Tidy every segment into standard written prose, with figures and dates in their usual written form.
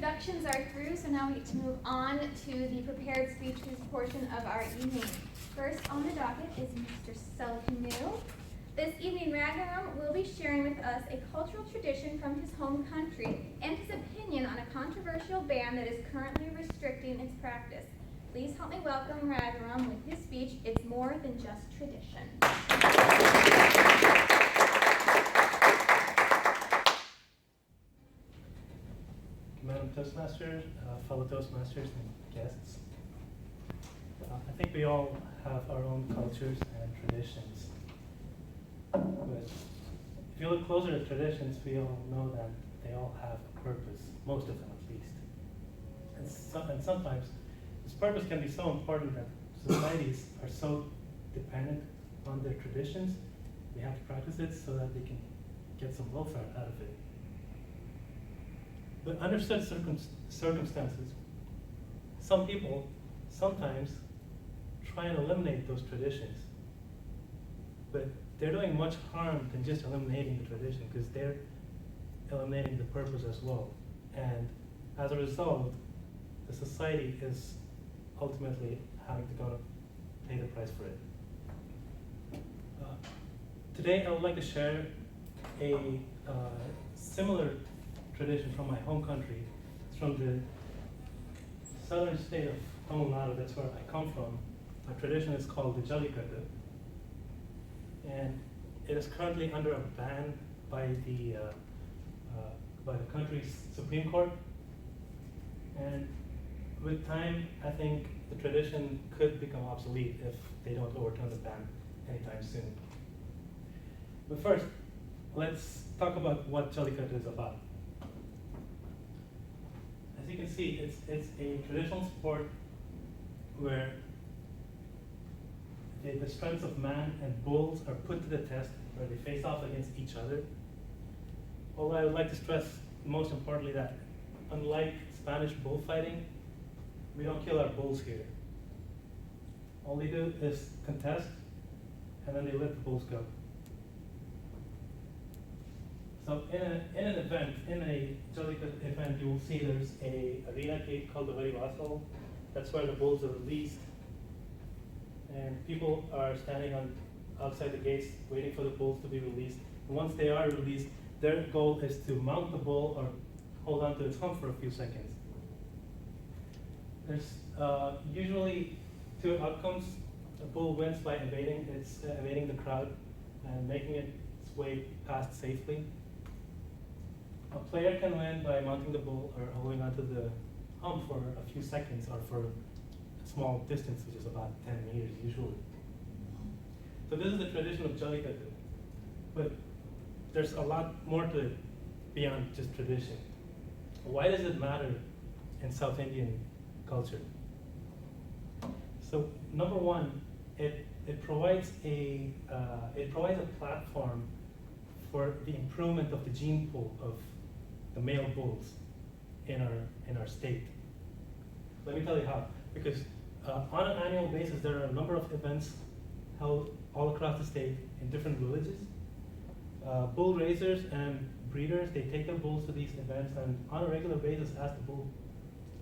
introducselections are through, so now we get to move on to the prepared speeches portion of our evening. First on the docket is Mr. Sellakannu. This evening, Raguram will be sharing with us a cultural tradition from his home country and his opinion on a controversial ban that is currently restricting its practice. Please help me welcome Raguram with his speech, It's More Than Just Tradition. Madam Toastmaster, fellow Toastmasters and guests. I think we all have our own cultures and traditions. But if you look closer at traditions, we all know that they all have a purpose, most of them at least. And sometimes this purpose can be so important that societies are so dependent on their traditions, they have to practice it so that they can get some welfare out of it. But under such circumstances, some people sometimes try and eliminate those traditions. But they're doing much harm than just eliminating the tradition, because they're eliminating the purpose as well. And as a result, the society is ultimately having to go to pay the price for it. Today I would like to share a similar tradition from my home country. It's from the southern state of Tamil Jallikattu, that's where I come from. My tradition is called the Jallikattu. And it is currently under a ban by the country's Supreme Court. And with time, I think the tradition could become obsolete if they don't overturn the ban anytime soon. But first, let's talk about what Jallikattu is about. As you can see, it's a traditional sport where the strengths of man and bulls are put to the test, where they face off against each other. Although I would like to stress, most importantly, that unlike Spanish bullfighting, we don't kill our bulls here. All they do is contest, and then they let the bulls go. So in an event, in a Jallikattu event, you will see there's a arena gate called the Varivasal. That's where the bulls are released. And people are standing outside the gates waiting for the bulls to be released. And once they are released, their goal is to mount the bull or hold on to its hump for a few seconds. There's usually two outcomes. The bull wins by evading the crowd and making its way past safely. A player can win by mounting the bull or holding onto the hump for a few seconds or for a small distance, which is about 10 meters usually. So this is the tradition of Jallikattu. But there's a lot more to it beyond just tradition. Why does it matter in South Indian culture? So number one, it provides a platform for the improvement of the gene pool of the male bulls in our state. Let me tell you how. Because on an annual basis, there are a number of events held all across the state in different villages. Bull raisers and breeders, they take their bulls to these events, and on a regular basis, as the bull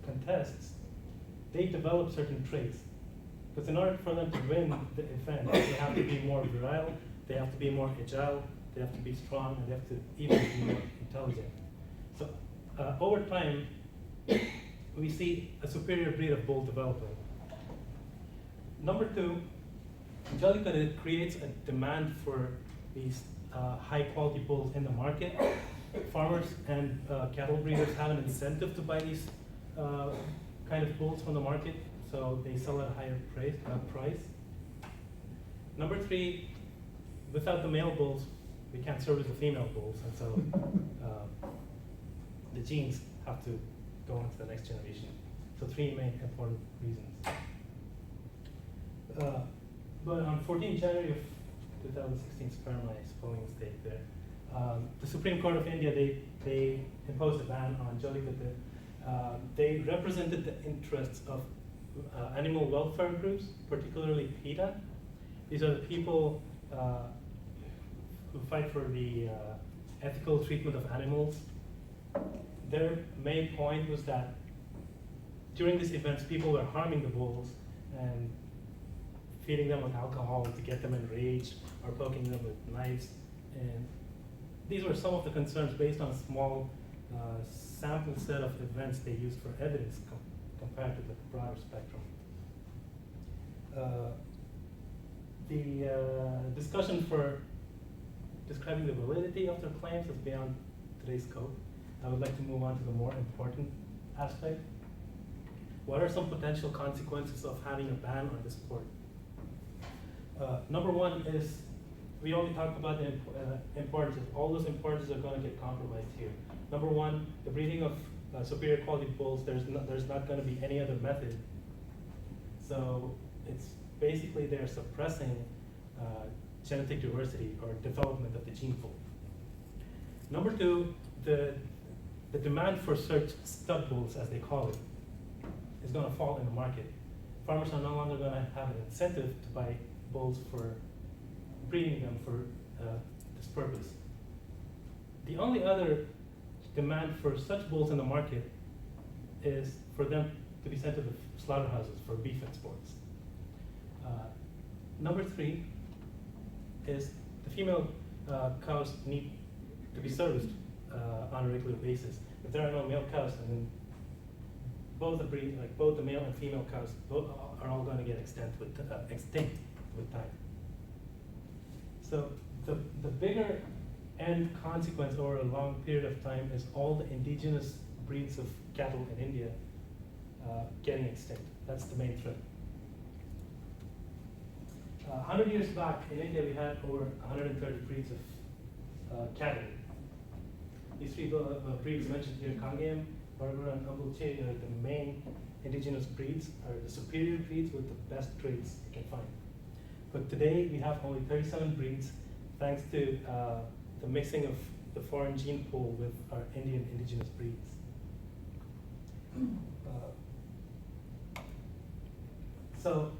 contests, they develop certain traits. Because in order for them to win the event, they have to be more virile, they have to be more agile, they have to be strong, and they have to even be more intelligent. So over time, we see a superior breed of bull developing. Number two, Jallikattu creates a demand for these high quality bulls in the market. Farmers and cattle breeders have an incentive to buy these kind of bulls from the market, so they sell at a higher price. Number three, without the male bulls, we can't service the female bulls, and so the genes have to go on to the next generation. So three main important reasons. But on 14th January of 2016, spare my spelling mistake there, the Supreme Court of India, they imposed a ban on Jallikattu. They represented the interests of animal welfare groups, particularly PETA. These are the people who fight for the ethical treatment of animals. their main point was that during these events, people were harming the bulls and feeding them with alcohol to get them enraged or poking them with knives. And these were some of the concerns based on a small sample set of events they used for evidence compared to the broader spectrum. The discussion for describing the validity of their claims is beyond today's scope. I would like to move on to the more important aspect. What are some potential consequences of having a ban on this sport? Number one is, we only talked about the importances. All those importances are going to get compromised here. Number one, the breeding of superior quality bulls, there's not going to be any other method. So it's basically they're suppressing genetic diversity or development of the gene pool. Number two, the demand for such stud bulls, as they call it, is going to fall in the market. Farmers are no longer going to have an incentive to buy bulls for breeding them for this purpose. The only other demand for such bulls in the market is for them to be sent to the slaughterhouses for beef exports. Number three is the female cows need to be serviced on a regular basis. If there are no male cows, then both the male and female cows are all going to get extinct with time. So the bigger end consequence over a long period of time is all the indigenous breeds of cattle in India getting extinct. That's the main threat. 100 years back in India, we had over 130 breeds of cattle. These three breeds mentioned here, Kangayam, Raguram, and Ambulche, are the main indigenous breeds, are the superior breeds with the best traits you can find. But today we have only 37 breeds, thanks to the mixing of the foreign gene pool with our Indian indigenous breeds. So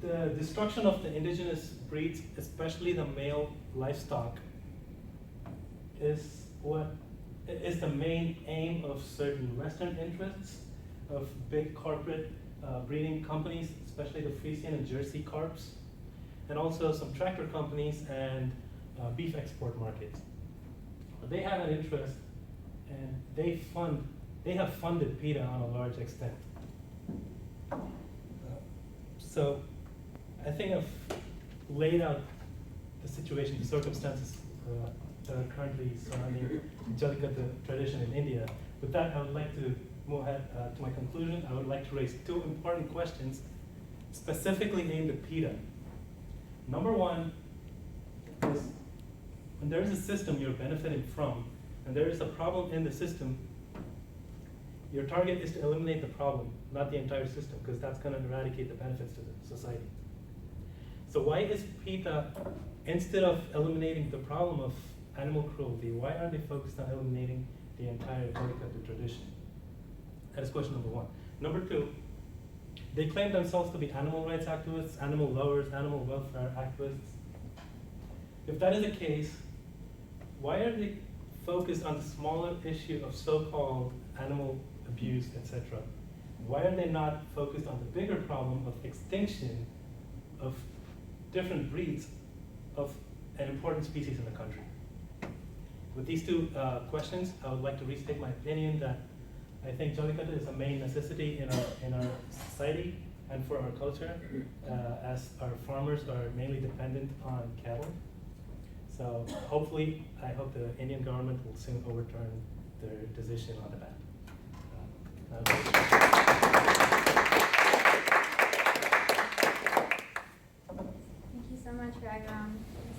the destruction of the indigenous breeds, especially the male livestock, is the main aim of certain Western interests, of big corporate breeding companies, especially the Friesian and Jersey carps, and also some tractor companies and beef export markets. They have an interest, and they have funded PETA on a large extent. So I think I've laid out the situation, the circumstances that are currently surrounding Jallikattu tradition in India. With that, I would like to move ahead to my conclusion. I would like to raise two important questions specifically aimed at PETA. Number one is, when there is a system you're benefiting from, and there is a problem in the system, your target is to eliminate the problem, not the entire system, because that's going to eradicate the benefits to the society. So why is PETA, instead of eliminating the problem of animal cruelty, why are they focused on eliminating the entire Jallikattu tradition? That is question number one. Number two, they claim themselves to be animal rights activists, animal lovers, animal welfare activists. If that is the case, why are they focused on the smaller issue of so-called animal abuse, etc.? Why are they not focused on the bigger problem of extinction of different breeds of an important species in the country? With these two questions, I would like to restate my opinion that I think Jallikattu is a main necessity in our society and for our culture, as our farmers are mainly dependent on cattle. So hopefully, I hope the Indian government will soon overturn their decision on the ban. Thank you so much, Raguram.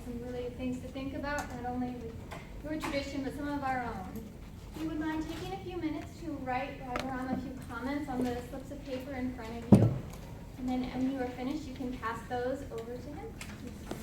Some really things to think about, not only with your tradition, but some of our own. If you would mind taking a few minutes to write Raguram a few comments on the slips of paper in front of you. And then when you are finished, you can pass those over to him.